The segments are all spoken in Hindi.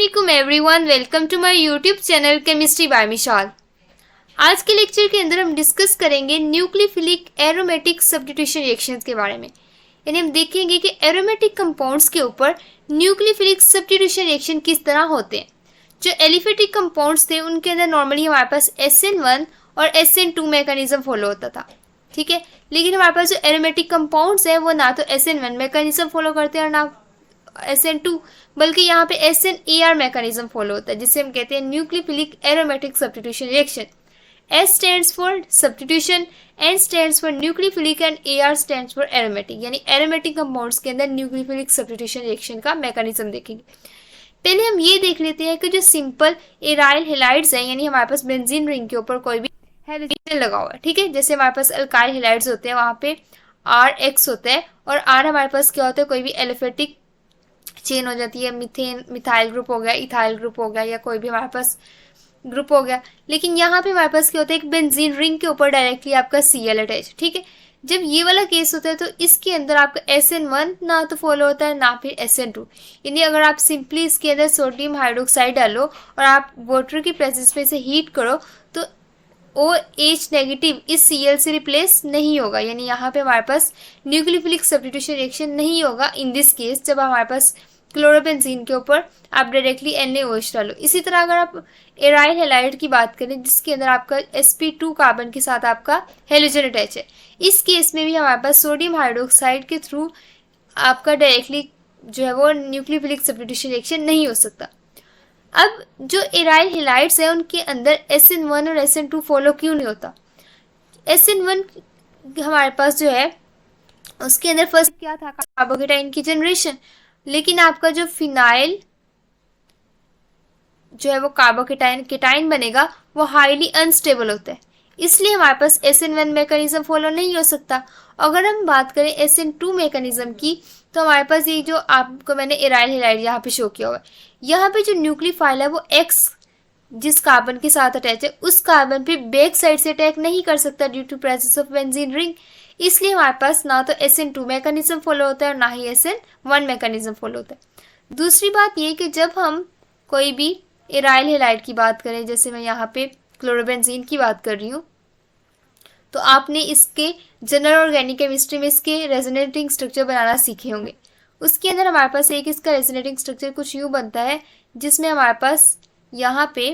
अस्सलामुअलैकुम everyone, welcome to my YouTube channel chemistry by Mishal. आज के लेक्चर के अंदर हम डिस्कस करेंगे न्यूक्लियोफिलिक एरोमेटिक सब्स्टिट्यूशन रिएक्शंस के बारे में। यानी हम देखेंगे कि एरोमेटिक कंपाउंड्स के ऊपर न्यूक्लियोफिलिक सब्स्टिट्यूशन रिएक्शन किस तरह होते हैं। जो एलिफेटिक कंपाउंड्स थे उनके अंदर नॉर्मली हमारे पास SN1 और SN2 मैकेनिज्म फॉलो होता था, ठीक है। लेकिन हमारे पास जो एरोमेटिक कंपाउंड्स है वो ना तो SN1 मैकेनिज्म फॉलो करते हैं और ना SN2, बल्कि यहाँ पे SNAR मैकेनिज्म फॉलो होता है, जिसे हम कहते हैं nucleophilic aromatic substitution reaction. S stands for substitution, N stands for nucleophilic and AR stands for aromatic. यानी एरोमेटिक कंपाउंड्स के अंदर न्यूक्लियोफिलिक सब्स्टिट्यूशन रिएक्शन का मैकेनिज्म देखेंगे। पहले हम ये देख लेते हैं कि जो सिंपल एराइल हैलाइड्स हैं, यानी हमारे पास बेंजीन रिंग के ऊपर कोई भी हैलोजन लगा हुआ है, ठीक है। जैसे हमारे पास अल्काइल हैलाइड्स होते हैं, वहाँ पे RX होता है, और R हमारे पास क्या होता है, कोई भी एलिफेटिक चेन हो जाती है, मीथेन मिथाइल ग्रुप हो गया, इथाइल ग्रुप हो गया, या कोई भी हमारे पास ग्रुप हो गया। लेकिन यहाँ पे हमारे पास क्या होता है, एक बेंजीन रिंग के ऊपर डायरेक्टली आपका Cl अटैच, ठीक है। जब ये वाला केस होता है तो इसके अंदर आपका SN1 ना तो फॉलो होता है ना फिर SN2। यानी अगर आप सिंपली इसके अंदर सोडियम हाइड्रोक्साइड डालो और आप वाटर की प्रेजेंस में से हीट करो तो OH नेगेटिव इस Cl से रिप्लेस नहीं होगा। यानी यहाँ पे हमारे पास न्यूक्लियोफिलिक सब्स्टिट्यूशन रिएक्शन नहीं होगा इन दिस केस, जब हमारे पास क्लोरोबेंजीन के ऊपर आप डायरेक्टली NaOH डालो। इसी तरह अगर आप एराइल हैलाइड की बात करें जिसके अंदर आपका sp2 कार्बन के साथ आपका हेलोजन अटैच है, इस केस में भी हमारे पास सोडियम हाइड्रोक्साइड के थ्रू आपका डायरेक्टली जो है वो न्यूक्लियोफिलिक सब्स्टिट्यूशन रिएक्शन नहीं हो सकता। अब जो एराइल हैलाइड्स है उनके अंदर SN1 और SN2 फॉलो क्यों नहीं होता। SN1 हमारे पास जो है उसके अंदर फर्स्ट क्या था, कार्बोकेटाइन की जनरेशन। लेकिन आपका जो फिनाइल जो है वो कार्बोकेटाइन बनेगा वो हाईली अनस्टेबल होता है, इसलिए हमारे पास SN1 मैकेनिज्म फॉलो नहीं हो सकता। अगर हम बात करें SN2 मैकेनिज्म की तो हमारे पास ये जो आपको मैंने एराइल हैलाइड यहाँ पे शो किया हुआ है, यहाँ पे जो न्यूक्लियोफाइल है वो X जिस कार्बन के साथ अटैच है उस कार्बन पे बैक साइड से अटैक नहीं कर सकता due to presence of benzene ring. इसलिए हमारे पास ना तो SN2 मैकेनिज्म फॉलो होता है और ना ही SN1 मैकेनिज्म फॉलो होता है। दूसरी बात ये कि जब हम कोई भी एराइल हैलाइड की बात करें, जैसे मैं यहाँ पे क्लोरोबेंजीन की बात कर रही हूँ, तो आपने इसके जनरल ऑर्गेनिक केमिस्ट्री में इसके रेजोनेटिंग स्ट्रक्चर बनाना सीखे होंगे। उसके अंदर हमारे पास एक इसका रेजोनेटिंग स्ट्रक्चर कुछ यूँ बनता है जिसमें हमारे पास यहाँ पे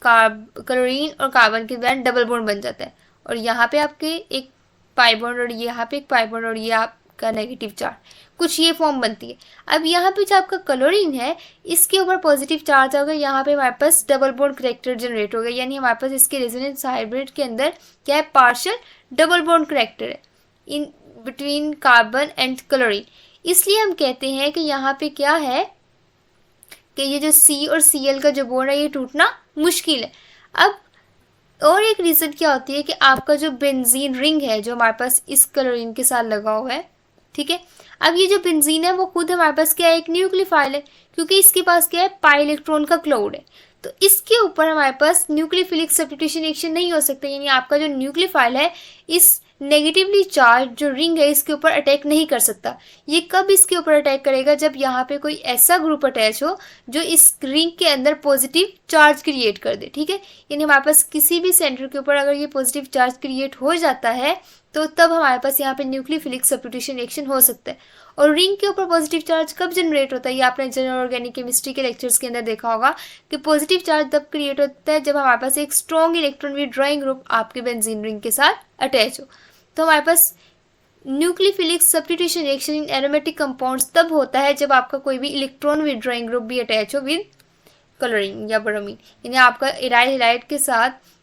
क्लोरीन और कार्बन के दरमियान डबल बॉन्ड बन जाता है, और यहाँ पे आपके एक पाई बॉन्ड और यहाँ पे एक पाई बॉन्ड और ये आपका नेगेटिव चार्ज, कुछ ये फॉर्म बनती है। अब यहाँ पे जो आपका क्लोरीन है इसके ऊपर पॉजिटिव चार्ज आ गया, यहाँ पे हमारे पास डबल बॉन्ड करैक्टर जनरेट हो गया। यानी हमारे पास इसके रेजोनेंस हाइब्रिड के अंदर क्या है, पार्शियल डबल बॉन्ड करैक्टर है in between carbon and chlorine. इसलिए हम कहते हैं कि यहाँ पे क्या है कि ये जो C और Cl का जो बॉन्ड है ये टूटना मुश्किल है। अब और एक रीज़न क्या होती है कि आपका जो बेंजीन रिंग है जो हमारे पास इस क्लोरीन के साथ लगा हुआ है, ठीक है। अब ये जो बेंजीन है वो खुद हमारे पास क्या है, एक न्यूक्लियोफाइल है, क्योंकि इसके पास क्या है, पाई इलेक्ट्रॉन का क्लाउड है। तो इसके ऊपर हमारे पास न्यूक्लियोफिलिक सब्स्टिट्यूशन रिएक्शन नहीं हो सकता। यानी आपका जो न्यूक्लियोफाइल है इस नेगेटिवली चार्ज जो रिंग है इसके ऊपर अटैक नहीं कर सकता। ये कब इसके ऊपर अटैक करेगा, जब यहाँ पे कोई ऐसा ग्रुप अटैच हो जो इस रिंग के अंदर पॉजिटिव चार्ज क्रिएट कर दे, ठीक है। यानी हमारे पास किसी भी सेंटर के ऊपर अगर ये पॉजिटिव चार्ज क्रिएट हो जाता है तो तब हमारे पास यहाँ पे न्यूक्लियोफिलिक सब्स्टिट्यूशन रिएक्शन हो सकता है। और रिंग के ऊपर पॉजिटिव चार्ज कब जनरेट होता है, ये आपने जनरल ऑर्गेनिक केमिस्ट्री के लेक्चर्स के अंदर देखा होगा कि पॉजिटिव चार्ज तब क्रिएट होता है जब हमारे पास एक स्ट्रॉन्ग इलेक्ट्रॉन विड्रॉइंग ग्रुप आपके बेंजीन रिंग के साथ अटैच हो। तो हमारे पास nucleophilic substitution reaction in aromatic compounds तब होता है जब आपका कोई भी इलेक्ट्रॉन विड्रॉइंग ग्रुप भी अटैच हो विद क्लोरीन या ब्रोमीन। यानी आपका एराइल हैलाइड के साथ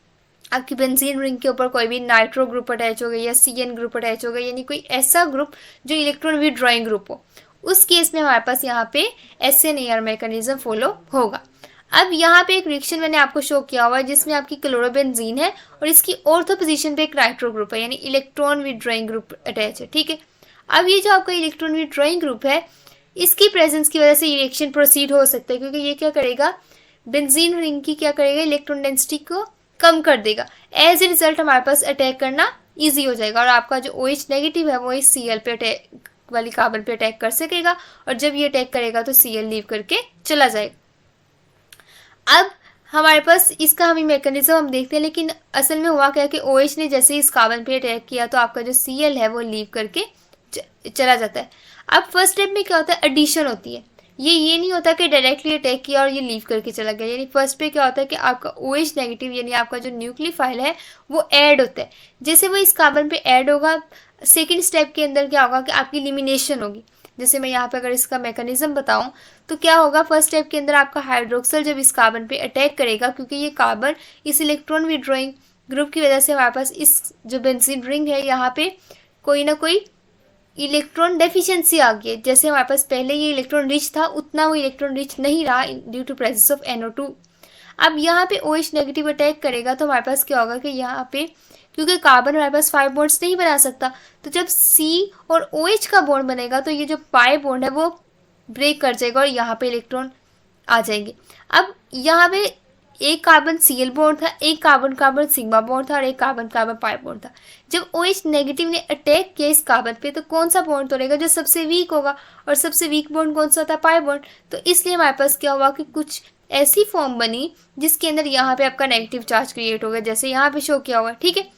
आपकी बेंजीन रिंग के ऊपर कोई भी नाइट्रो ग्रुप अटैच हो गई या CN ग्रुप अटैच हो गई, यानी कोई ऐसा ग्रुप जो इलेक्ट्रॉन विड्रॉइंग ग्रुप हो, उस केस में हमारे पास यहाँ पे SNAR मैकेनिज्म फॉलो होगा। अब यहाँ पे एक रिएक्शन मैंने आपको शो किया हुआ है जिसमें आपकी क्लोरोबेंजीन है और इसकी ऑर्थो पोजीशन पे एक नाइट्रो ग्रुप है, यानी इलेक्ट्रॉन विड्रॉइंग ग्रुप अटैच है, ठीक है। अब ये जो आपका इलेक्ट्रॉन विड्रॉइंग ग्रुप है इसकी प्रेजेंस की वजह से ये रिएक्शन प्रोसीड हो सकता है, क्योंकि ये क्या करेगा, बेंजीन रिंग की क्या करेगा, इलेक्ट्रॉन डेंसिटी को कम कर देगा। एज ए रिजल्ट हमारे पास अटैक करना ईजी हो जाएगा और आपका जो OH नेगेटिव है वो इस Cl पे अटैक वाली कार्बन पे अटैक कर सकेगा, और जब ये अटैक करेगा तो Cl लीव करके चला जाएगा। अब हमारे पास इसका हमें मैकेनिज्म हम देखते हैं, लेकिन असल में हुआ क्या कि OH ने जैसे इस कार्बन पे अटैक किया तो आपका जो Cl है वो लीव करके चला जाता है। अब फर्स्ट स्टेप में क्या होता है, एडिशन होती है। ये नहीं होता कि डायरेक्टली अटैक किया और ये लीव करके चला गया। यानी फर्स्ट पे क्या होता है कि आपका OH नेगेटिव यानी आपका जो न्यूक्लियोफाइल है वो ऐड होता है। जैसे वो इस कार्बन पे ऐड होगा, सेकेंड स्टेप के अंदर क्या होगा कि आपकी एलिमिनेशन होगी। जैसे मैं यहाँ पे अगर इसका मैकेनिज्म बताऊँ तो क्या होगा, फर्स्ट स्टेप के अंदर आपका हाइड्रोक्सल जब इस कार्बन पे अटैक करेगा, क्योंकि ये कार्बन इस इलेक्ट्रॉन विड्रॉइंग ग्रुप की वजह से हमारे पास इस जो बेंजीन रिंग है यहाँ पे कोई ना कोई इलेक्ट्रॉन डेफिशिएंसी आ गई है। जैसे हमारे पास पहले ये इलेक्ट्रॉन रिच था उतना वो इलेक्ट्रॉन रिच नहीं रहा due to presence of NO2। अब यहाँ पे OH नेगेटिव अटैक करेगा तो हमारे पास क्या होगा कि यहाँ पे क्योंकि कार्बन हमारे पास 5 बॉन्ड्स नहीं बना सकता, तो जब C और OH का बॉन्ड बनेगा तो ये जो पाई बॉन्ड है वो ब्रेक कर जाएगा और यहाँ पे इलेक्ट्रॉन आ जाएंगे। अब यहाँ पे एक कार्बन Cl बॉन्ड था, एक कार्बन कार्बन सिग्मा बॉन्ड था और एक कार्बन कार्बन पाई बॉन्ड था। जब OH नेगेटिव ने अटैक किया इस कार्बन पे तो कौन सा बॉन्ड तोड़ेगा, जो सबसे वीक होगा, और सबसे वीक बॉन्ड कौन सा होता है, पाई बॉन्ड। तो इसलिए हमारे पास क्या हुआ कि कुछ ऐसी फॉर्म बनी जिसके अंदर यहाँ पे आपका नेगेटिव चार्ज क्रिएट हो गया, जैसे यहाँ पे शो किया हुआ है, ठीक है।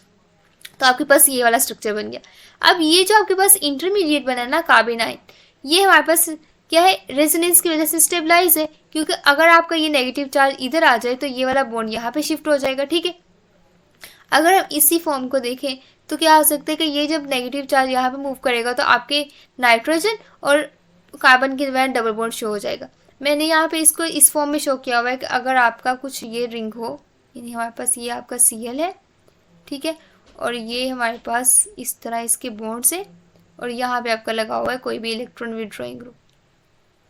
तो आपके पास ये वाला स्ट्रक्चर बन गया। अब ये जो आपके पास इंटरमीडिएट बना है ना कार्बेनाइन, ये हमारे पास क्या है, रेजोनेंस की वजह से स्टेबलाइज है, क्योंकि अगर आपका ये नेगेटिव चार्ज इधर आ जाए तो ये वाला बॉन्ड यहाँ पे शिफ्ट हो जाएगा, ठीक है। अगर हम इसी फॉर्म को देखें तो क्या हो सकता है कि ये जब नेगेटिव चार्ज यहाँ पे मूव करेगा तो आपके नाइट्रोजन और कार्बन के दरमियान डबल बॉन्ड शो हो जाएगा। मैंने यहाँ पे इसको इस फॉर्म में शो किया हुआ है कि अगर आपका कुछ ये रिंग हो, यानी हमारे पास ये आपका Cl है, ठीक है, और ये हमारे पास इस तरह इसके बॉन्ड्स है और यहाँ पे आपका लगा हुआ है कोई भी इलेक्ट्रॉन विड्रॉइंग ग्रुप,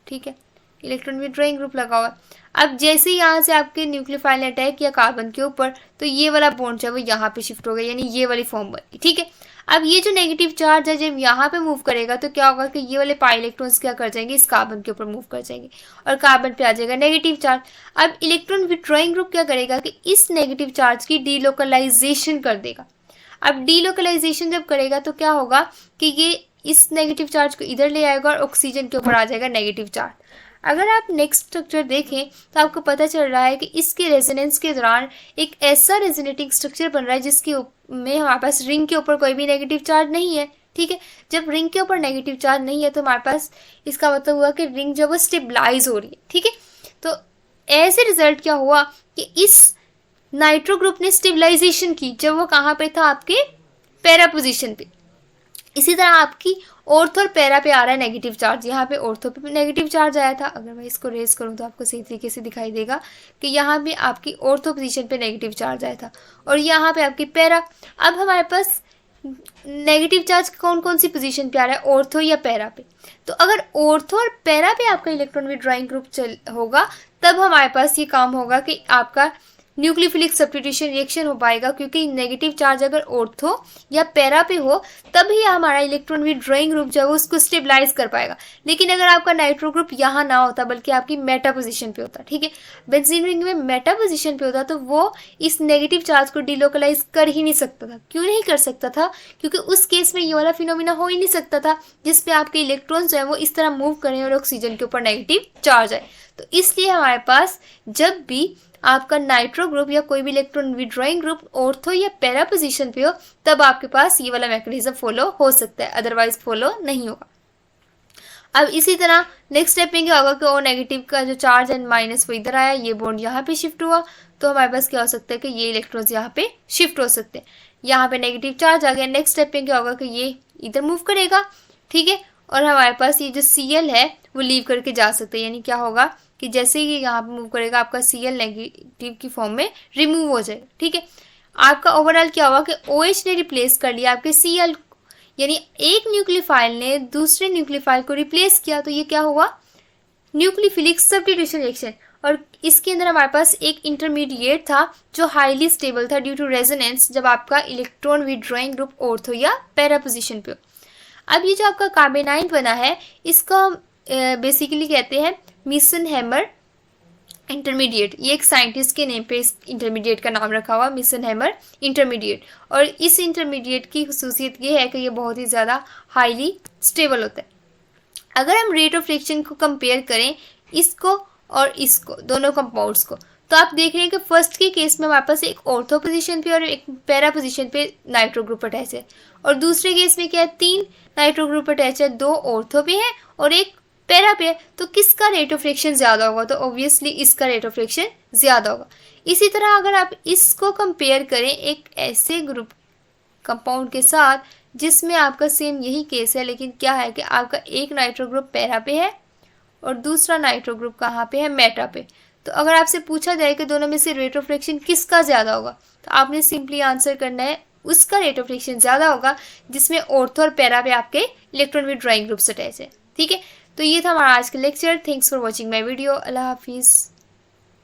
ठीक है, इलेक्ट्रॉन विड्रॉइंग ग्रुप लगा हुआ है। अब जैसे यहाँ से आपके न्यूक्लियोफाइल ने अटैक किया कार्बन के ऊपर तो ये वाला बॉन्ड है वो यहाँ पे शिफ्ट हो गया, यानी ये वाली फॉर्म बनी, ठीक है। अब ये जो नेगेटिव चार्ज है जब यहाँ पे मूव करेगा तो क्या होगा कि ये वाले पाई इलेक्ट्रॉन्स क्या कर जाएंगे, इस कार्बन के ऊपर मूव कर जाएंगे और कार्बन पे आ जाएगा नेगेटिव चार्ज। अब इलेक्ट्रॉन विड्रॉइंग ग्रुप क्या करेगा कि इस नेगेटिव चार्ज की डीलोकलाइजेशन कर देगा। अब डीलोकलाइजेशन जब करेगा तो क्या होगा कि ये इस नेगेटिव चार्ज को इधर ले आएगा और ऑक्सीजन के ऊपर आ जाएगा नेगेटिव चार्ज। अगर आप नेक्स्ट स्ट्रक्चर देखें तो आपको पता चल रहा है कि इसके रेजोनेंस के दौरान एक ऐसा रेजोनेटिंग स्ट्रक्चर बन रहा है जिसके में हमारे पास रिंग के ऊपर कोई भी नेगेटिव चार्ज नहीं है, ठीक है। जब रिंग के ऊपर नेगेटिव चार्ज नहीं है तो हमारे पास इसका मतलब हुआ कि रिंग जो वो स्टेबलाइज हो रही है, ठीक है। तो ऐसे रिजल्ट क्या हुआ कि इस नाइट्रो ग्रुप ने स्टेबलाइजेशन की जब वो कहाँ पे था, आपके पैरा पोजीशन पे। इसी तरह आपकी ऑर्थो और पैरा पे आ रहा है नेगेटिव चार्ज, यहाँ पे ऑर्थो पे नेगेटिव चार्ज आया था। अगर मैं इसको रेज करूँ तो आपको सही तरीके से दिखाई देगा कि यहाँ पे आपकी ऑर्थो पोजीशन पे नेगेटिव चार्ज आया था और यहाँ पे आपकी पैरा। अब हमारे पास नेगेटिव चार्ज कौन कौन सी पोजीशन पे आ रहा है, ऑर्थो या पैरा पे। तो अगर ऑर्थो और पैरा पे आपका इलेक्ट्रॉन विड्रॉइंग ग्रुप होगा तब हमारे पास ये काम होगा कि आपका न्यूक्लियोफिलिक सब्स्टिट्यूशन रिएक्शन हो पाएगा, क्योंकि नेगेटिव चार्ज अगर ऑर्थो या पैरा पे हो तभी हमारा इलेक्ट्रॉन विड्रॉइंग ग्रुप जो है उसको स्टेबलाइज कर पाएगा। लेकिन अगर आपका नाइट्रो ग्रुप यहाँ ना होता बल्कि आपकी मेटा पोजीशन पे होता, ठीक है, बेंजीन रिंग में मेटा पोजीशन पे होता तो वो इस नेगेटिव चार्ज को डिलोकलाइज कर ही नहीं सकता था। क्यों नहीं कर सकता था, क्योंकि उस केस में ये वाला फिनोमिना हो ही नहीं सकता था जिसपे आपके इलेक्ट्रॉन्स जो है वो इस तरह मूव करें और ऑक्सीजन के ऊपर नेगेटिव चार्ज आए। तो इसलिए हमारे पास जब भी आपका नाइट्रो ग्रुप या कोई भी इलेक्ट्रॉन विड्रॉइंग ग्रुप ऑर्थो या पैरा पोजीशन पे हो तब आपके पास ये वाला मैकेनिज्म फॉलो हो सकता है, अदरवाइज फॉलो नहीं होगा। अब इसी तरह नेक्स्ट स्टेप में क्या होगा कि ओ नेगेटिव का जो चार्ज है माइनस वो इधर आया, ये बॉन्ड यहाँ पे शिफ्ट हुआ तो हमारे पास क्या हो सकता है कि ये इलेक्ट्रॉन्स यहाँ पे शिफ्ट हो सकते हैं। यहाँ पे नेगेटिव चार्ज आ गया, नेक्स्ट स्टेप में क्या होगा कि ये इधर मूव करेगा, ठीक है, और हमारे पास ये जो Cl है वो लीव करके जा सकते हैं। यानी क्या होगा कि जैसे ही यहाँ पे मूव करेगा आपका Cl नेगेटिव की फॉर्म में रिमूव हो जाएगा, ठीक है। आपका ओवरऑल क्या हुआ कि OH ने रिप्लेस कर लिया आपके Cl, यानी एक न्यूक्लियोफाइल ने दूसरे न्यूक्लियोफाइल को रिप्लेस किया तो ये क्या हुआ, न्यूक्लियोफिलिक सब्स्टिट्यूशन रिएक्शन। और इसके अंदर हमारे पास एक इंटरमीडिएट था जो हाईली स्टेबल था ड्यू टू रेजोनेंस जब आपका इलेक्ट्रॉन विड्रॉइंग ग्रुप ऑर्थो या पैरा पोजीशन पे हो। अब ये जो आपका कार्बेनाइन बना है इसका बेसिकली कहते हैं मिसन-हैमर इंटरमीडिएट। ये एक साइंटिस्ट के नेम पे इस इंटरमीडिएट का नाम रखा हुआ, मिसन-हैमर इंटरमीडिएट। और इस इंटरमीडिएट की खुसूसियत ये है कि ये बहुत ही ज़्यादा हाईली स्टेबल होता है। अगर हम रेट ऑफ रिएक्शन को कंपेयर करें इसको और इसको, दोनों कंपाउंड्स को, तो आप देख रहे हैं कि फर्स्ट के केस में हमारे पास एक ऑर्थो पोजीशन पे और एक पैरा पोजीशन पे नाइट्रो ग्रुप अटैच है, और दूसरे केस में क्या है, 3 नाइट्रो ग्रुप अटैच है, 2 ऑर्थो पे है और एक पैरा पे है। तो किसका रेट ऑफ रिएक्शन ज़्यादा होगा, तो ऑब्वियसली इसका रेट ऑफ रिएक्शन ज़्यादा होगा। इसी तरह अगर आप इसको कंपेयर करें एक ऐसे ग्रुप कंपाउंड के साथ जिसमें आपका सेम यही केस है, लेकिन क्या है कि आपका एक नाइट्रो ग्रुप पैरा पे है और दूसरा नाइट्रो ग्रुप कहाँ पे है, मेटा पे। तो अगर आपसे पूछा जाए कि दोनों में से रेट ऑफ रिएक्शन किसका ज़्यादा होगा, तो आपने सिंपली आंसर करना है उसका रेट ऑफ रिएक्शन ज़्यादा होगा जिसमें ऑर्थो और पैरा पे आपके इलेक्ट्रॉन विड्रॉइंग ग्रुप्स अटैच है। ठीक है, तो ये था हमारा आज का lecture. Thanks for watching my video. अल्लाह हाफिज़।